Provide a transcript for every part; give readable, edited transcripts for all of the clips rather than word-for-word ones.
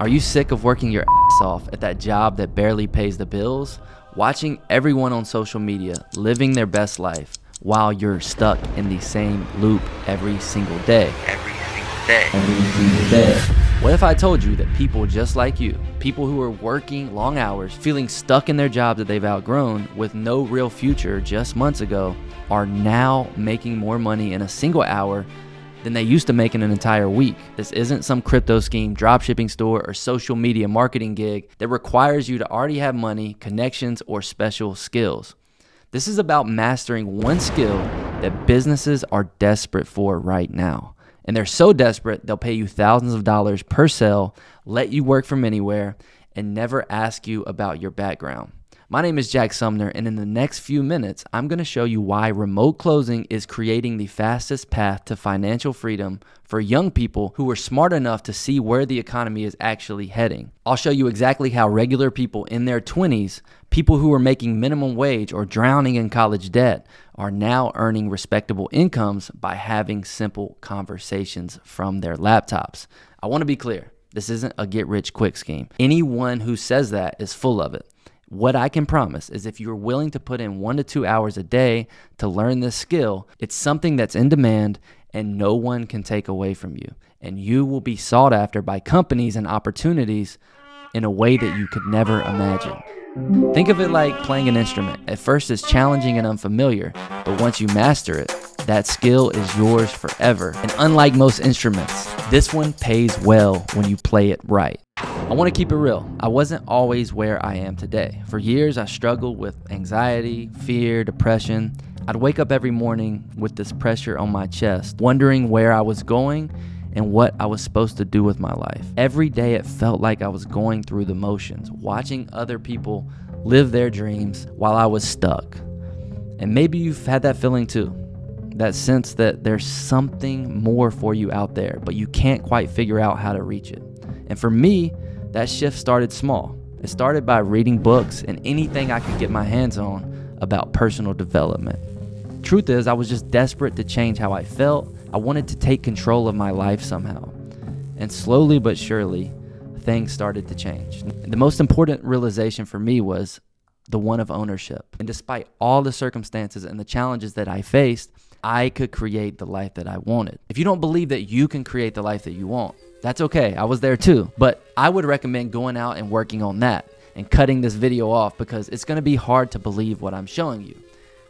Are you sick of working your ass off at that job that barely pays the bills? Watching everyone on social media living their best life while you're stuck in the same loop every single day? What if I told you that people just like you, people who are working long hours, feeling stuck in their job that they've outgrown with no real future just months ago, are now making more money in a single hour than they used to make in an entire week? This isn't some crypto scheme, dropshipping store, or social media marketing gig that requires you to already have money, connections, or special skills. This is about mastering one skill that businesses are desperate for right now. And they're so desperate, they'll pay you thousands of dollars per sale, let you work from anywhere, and never ask you about your background. My name is Jack Sumner, and in the next few minutes, I'm going to show you why remote closing is creating the fastest path to financial freedom for young people who are smart enough to see where the economy is actually heading. I'll show you exactly how regular people in their 20s, people who are making minimum wage or drowning in college debt, are now earning respectable incomes by having simple conversations from their laptops. I want to be clear, this isn't a get-rich-quick scheme. Anyone who says that is full of it. What I can promise is if you're willing to put in 1 to 2 hours a day to learn this skill, it's something that's in demand and no one can take away from you. And you will be sought after by companies and opportunities in a way that you could never imagine. Think of it like playing an instrument. At first it's challenging and unfamiliar, but once you master it, that skill is yours forever. And unlike most instruments, this one pays well when you play it right. I want to keep it real. I wasn't always where I am today. For years, I struggled with anxiety, fear, depression. I'd wake up every morning with this pressure on my chest, wondering where I was going and what I was supposed to do with my life. Every day, it felt like I was going through the motions, watching other people live their dreams while I was stuck. And maybe you've had that feeling too. That sense that there's something more for you out there, but you can't quite figure out how to reach it. And for me, that shift started small. It started by reading books and anything I could get my hands on about personal development. Truth is, I was just desperate to change how I felt. I wanted to take control of my life somehow. And slowly but surely, things started to change. And the most important realization for me was the one of ownership. And despite all the circumstances and the challenges that I faced, I could create the life that I wanted. If you don't believe that you can create the life that you want, that's okay. I was there too. But I would recommend going out and working on that and cutting this video off because it's going to be hard to believe what I'm showing you.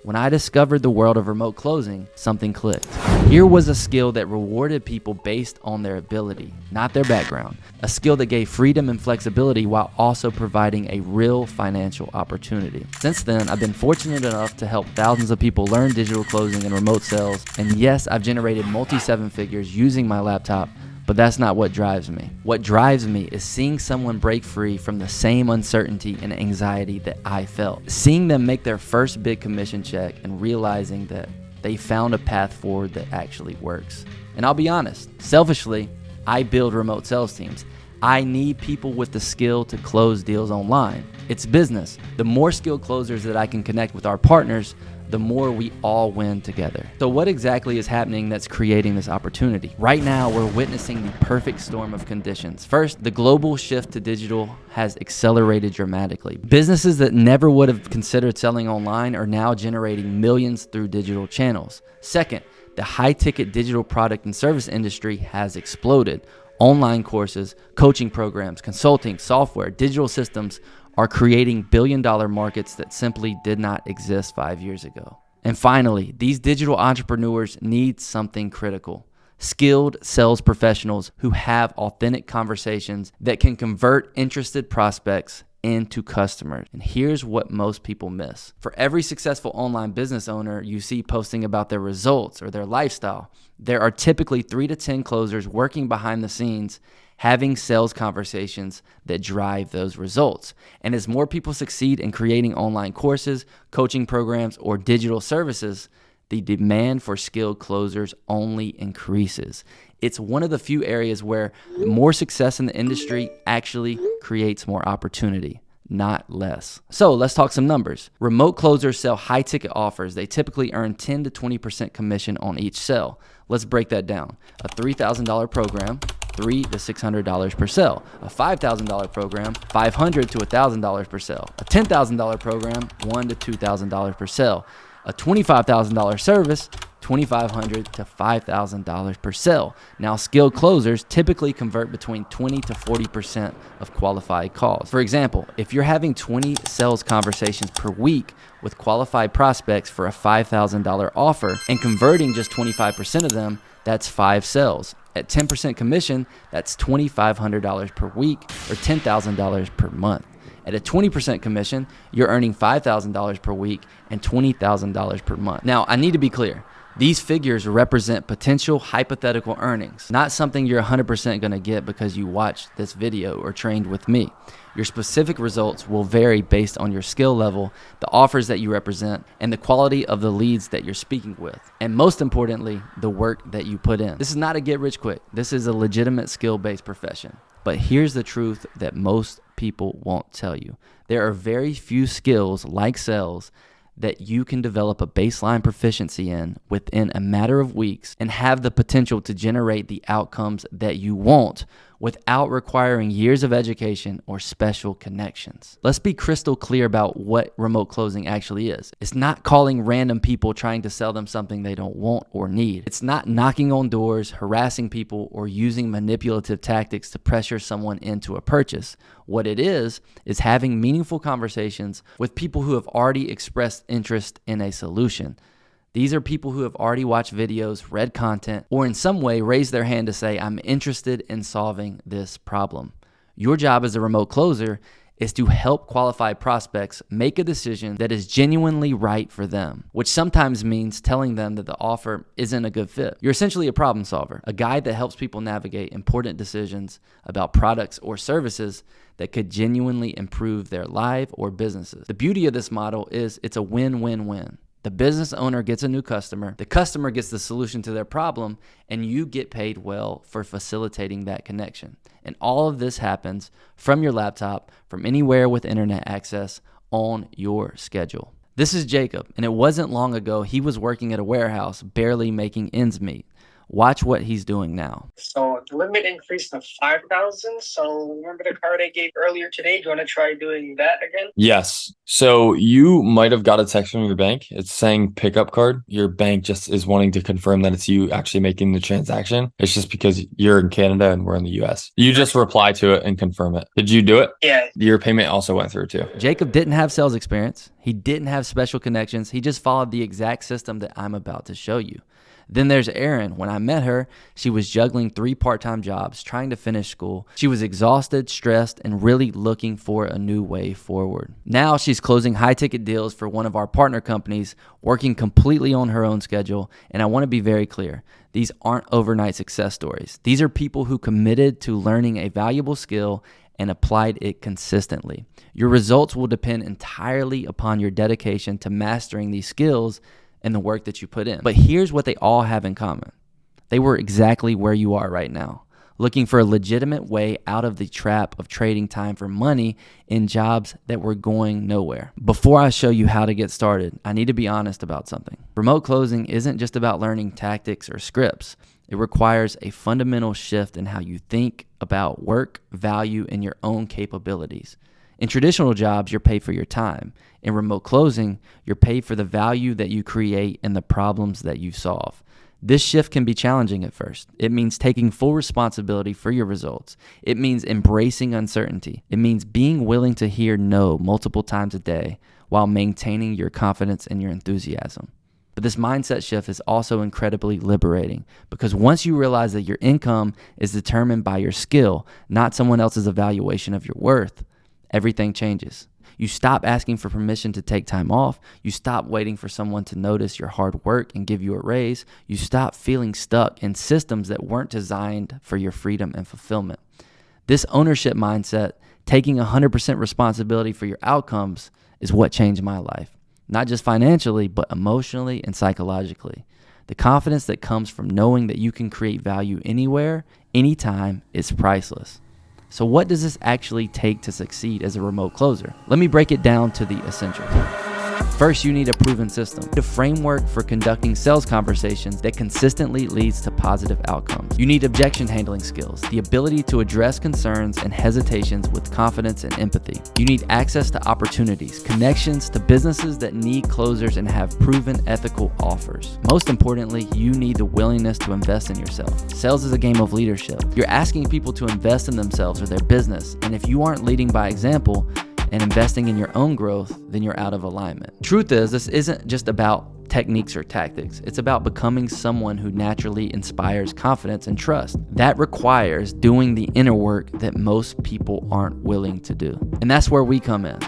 When I discovered the world of remote closing, something clicked. Here was a skill that rewarded people based on their ability, not their background. A skill that gave freedom and flexibility while also providing a real financial opportunity. Since then, I've been fortunate enough to help thousands of people learn digital closing and remote sales. And yes, I've generated multi-seven figures using my laptop, but that's not what drives me. What drives me is seeing someone break free from the same uncertainty and anxiety that I felt. Seeing them make their first big commission check and realizing that they found a path forward that actually works. And I'll be honest, selfishly, I build remote sales teams. I need people with the skill to close deals online. It's business. The more skilled closers that I can connect with our partners, the more we all win together. So what exactly is happening that's creating this opportunity? Right now, we're witnessing the perfect storm of conditions. First, the global shift to digital has accelerated dramatically. Businesses that never would have considered selling online are now generating millions through digital channels. Second, the high-ticket digital product and service industry has exploded. Online courses, coaching programs, consulting, software, digital systems are creating billion-dollar markets that simply did not exist 5 years ago. And finally, these digital entrepreneurs need something critical: skilled sales professionals who have authentic conversations that can convert interested prospects into customers. And here's what most people miss. For every successful online business owner you see posting about their results or their lifestyle, there are typically 3 to 10 closers working behind the scenes having sales conversations that drive those results. And as more people succeed in creating online courses, coaching programs, or digital services, the demand for skilled closers only increases. It's one of the few areas where more success in the industry actually creates more opportunity, not less. So let's talk some numbers. Remote closers sell high ticket offers. They typically earn 10 to 20% commission on each sale. Let's break that down. A $3,000 program $300 to $600 per sale. A $5,000 program, $500 to $1,000 per sale. A $10,000 program, $1,000 to $2,000 per sale. A $25,000 service, $2,500 to $5,000 per sale. Now, skilled closers typically convert between 20 to 40% of qualified calls. For example, if you're having 20 sales conversations per week with qualified prospects for a $5,000 offer and converting just 25% of them, that's 5 sales. At 10% commission, that's $2,500 per week or $10,000 per month. At a 20% commission, you're earning $5,000 per week and $20,000 per month. Now, I need to be clear. These figures represent potential hypothetical earnings, not something you're 100% going to get because you watched this video or trained with me. Your specific results will vary based on your skill level, the offers that you represent, and the quality of the leads that you're speaking with. And most importantly, the work that you put in. This is not a get rich quick. This is a legitimate skill-based profession. But here's the truth that most people won't tell you. There are very few skills like sales that you can develop a baseline proficiency in within a matter of weeks and have the potential to generate the outcomes that you want without requiring years of education or special connections. Let's be crystal clear about what remote closing actually is. It's not calling random people trying to sell them something they don't want or need. It's not knocking on doors, harassing people, or using manipulative tactics to pressure someone into a purchase. What it is having meaningful conversations with people who have already expressed interest in a solution. These are people who have already watched videos, read content, or in some way raised their hand to say, I'm interested in solving this problem. Your job as a remote closer is to help qualified prospects make a decision that is genuinely right for them, which sometimes means telling them that the offer isn't a good fit. You're essentially a problem solver, a guide that helps people navigate important decisions about products or services that could genuinely improve their life or businesses. The beauty of this model is it's a win-win-win. The business owner gets a new customer, the customer gets the solution to their problem, and you get paid well for facilitating that connection. And all of this happens from your laptop, from anywhere with internet access, on your schedule. This is Jacob, and it wasn't long ago he was working at a warehouse, barely making ends meet. Watch what he's doing now. So the limit increased to 5,000. So remember the card I gave earlier today? Do you want to try doing that again? Yes. So you might have got a text from your bank. It's saying pickup card. Your bank just is wanting to confirm that it's you actually making the transaction. It's just because you're in Canada and we're in the US. You just reply to it and confirm it. Did you do it? Yeah. Your payment also went through too. Jacob didn't have sales experience. He didn't have special connections. He just followed the exact system that I'm about to show you. Then there's Erin. When I met her, she was juggling 3 part-time jobs, trying to finish school. She was exhausted, stressed, and really looking for a new way forward. Now she's closing high-ticket deals for one of our partner companies, working completely on her own schedule. And I want to be very clear. These aren't overnight success stories. These are people who committed to learning a valuable skill and applied it consistently. Your results will depend entirely upon your dedication to mastering these skills and the work that you put in. But here's what they all have in common. They were exactly where you are right now, looking for a legitimate way out of the trap of trading time for money in jobs that were going nowhere. Before I show you how to get started, I need to be honest about something. Remote closing isn't just about learning tactics or scripts. It requires a fundamental shift in how you think about work, value, and your own capabilities. In traditional jobs, you're paid for your time. In remote closing, you're paid for the value that you create and the problems that you solve. This shift can be challenging at first. It means taking full responsibility for your results. It means embracing uncertainty. It means being willing to hear no multiple times a day while maintaining your confidence and your enthusiasm. But this mindset shift is also incredibly liberating because once you realize that your income is determined by your skill, not someone else's evaluation of your worth, everything changes. You stop asking for permission to take time off. You stop waiting for someone to notice your hard work and give you a raise. You stop feeling stuck in systems that weren't designed for your freedom and fulfillment. This ownership mindset, taking 100% responsibility for your outcomes, is what changed my life. Not just financially, but emotionally and psychologically. The confidence that comes from knowing that you can create value anywhere, anytime, is priceless. So what does this actually take to succeed as a remote closer? Let me break it down to the essentials. First, you need a proven system, a framework for conducting sales conversations that consistently leads to positive outcomes. You need objection handling skills, the ability to address concerns and hesitations with confidence and empathy. You need access to opportunities, connections to businesses that need closers and have proven ethical offers. Most importantly, you need the willingness to invest in yourself. Sales is a game of leadership. You're asking people to invest in themselves or their business, and if you aren't leading by example and investing in your own growth, then you're out of alignment. Truth is, this isn't just about techniques or tactics. It's about becoming someone who naturally inspires confidence and trust. That requires doing the inner work that most people aren't willing to do. And that's where we come in.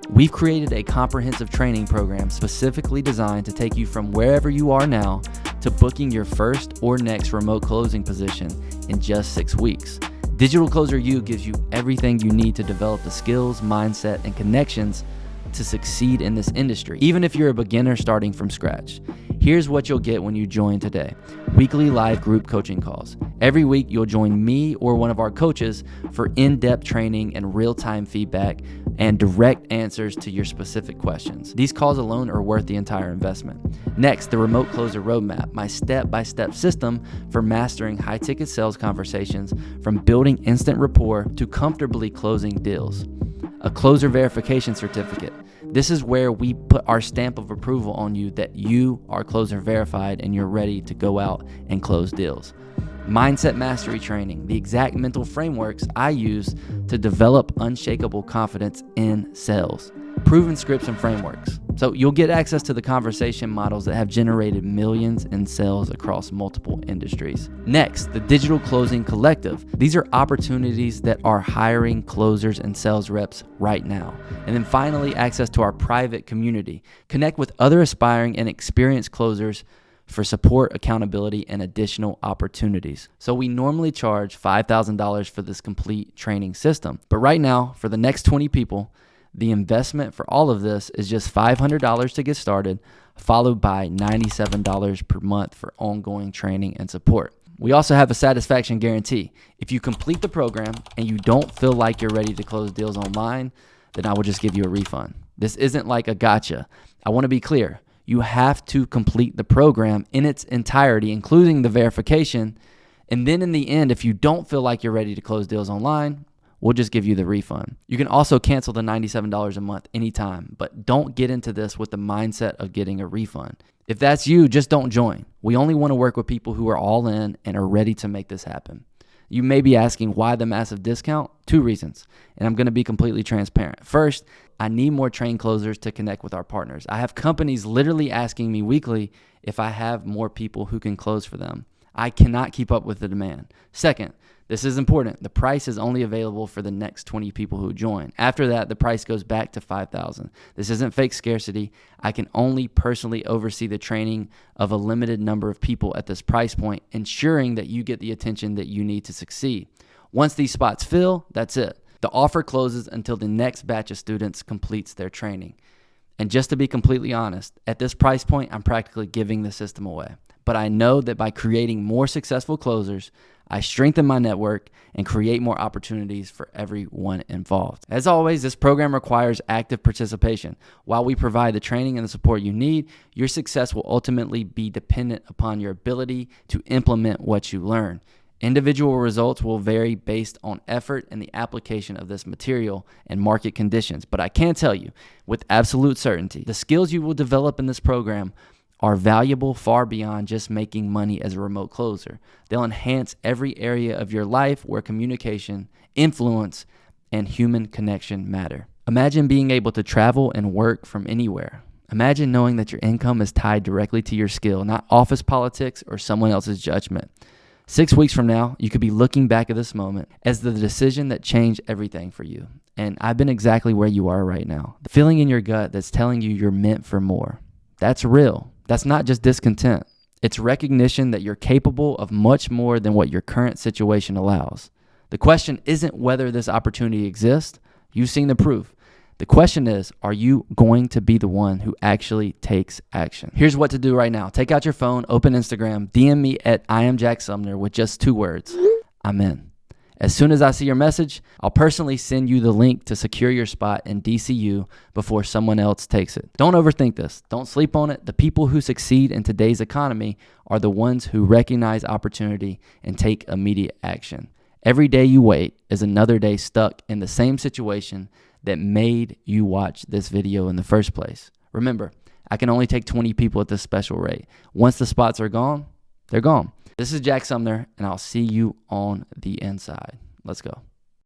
We've created a comprehensive training program specifically designed to take you from wherever you are now to booking your first or next remote closing position in just 6 weeks. Digital Closer U gives you everything you need to develop the skills, mindset, and connections to succeed in this industry, even if you're a beginner starting from scratch. Here's what you'll get when you join today. Weekly live group coaching calls. Every week, you'll join me or one of our coaches for in-depth training and real-time feedback and direct answers to your specific questions. These calls alone are worth the entire investment. Next, the Remote Closer Roadmap, my step-by-step system for mastering high-ticket sales conversations, from building instant rapport to comfortably closing deals. A closer verification certificate. This is where we put our stamp of approval on you that you are closer verified and you're ready to go out and close deals. Mindset mastery training, the exact mental frameworks I use to develop unshakable confidence in sales. Proven scripts and frameworks. So you'll get access to the conversation models that have generated millions in sales across multiple industries. Next, the Digital Closing Collective. These are opportunities that are hiring closers and sales reps right now. And then finally, access to our private community. Connect with other aspiring and experienced closers for support, accountability, and additional opportunities. So we normally charge $5,000 for this complete training system. But right now, for the next 20 people, the investment for all of this is just $500 to get started, followed by $97 per month for ongoing training and support. We also have a satisfaction guarantee. If you complete the program and you don't feel like you're ready to close deals online, then I will just give you a refund. This isn't like a gotcha. I want to be clear. You have to complete the program in its entirety, including the verification. And then in the end, if you don't feel like you're ready to close deals online, we'll just give you the refund. You can also cancel the $97 a month anytime, but don't get into this with the mindset of getting a refund. If that's you, just don't join. We only want to work with people who are all in and are ready to make this happen. You may be asking why the massive discount? 2 reasons, and I'm going to be completely transparent. First, I need more trained closers to connect with our partners. I have companies literally asking me weekly if I have more people who can close for them. I cannot keep up with the demand. Second, this is important. The price is only available for the next 20 people who join. After that, the price goes back to $5,000. This isn't fake scarcity. I can only personally oversee the training of a limited number of people at this price point, ensuring that you get the attention that you need to succeed. Once these spots fill, that's it. The offer closes until the next batch of students completes their training. And just to be completely honest, at this price point, I'm practically giving the system away. But I know that by creating more successful closers, I strengthen my network and create more opportunities for everyone involved. As always, this program requires active participation. While we provide the training and the support you need, your success will ultimately be dependent upon your ability to implement what you learn. Individual results will vary based on effort and the application of this material and market conditions. But I can tell you with absolute certainty, the skills you will develop in this program are valuable far beyond just making money as a remote closer. They'll enhance every area of your life where communication, influence, and human connection matter. Imagine being able to travel and work from anywhere. Imagine knowing that your income is tied directly to your skill, not office politics or someone else's judgment. 6 weeks from now, you could be looking back at this moment as the decision that changed everything for you. And I've been exactly where you are right now. The feeling in your gut that's telling you you're meant for more. That's real. That's not just discontent. It's recognition that you're capable of much more than what your current situation allows. The question isn't whether this opportunity exists. You've seen the proof. The question is, are you going to be the one who actually takes action? Here's what to do right now. Take out your phone, open Instagram, DM me at I am Jack Sumner with just 2 words. I'm in. As soon as I see your message, I'll personally send you the link to secure your spot in DCU before someone else takes it. Don't overthink this. Don't sleep on it. The people who succeed in today's economy are the ones who recognize opportunity and take immediate action. Every day you wait is another day stuck in the same situation that made you watch this video in the first place. Remember, I can only take 20 people at this special rate. Once the spots are gone, they're gone. This is Jack Sumner, and I'll see you on the inside. Let's go.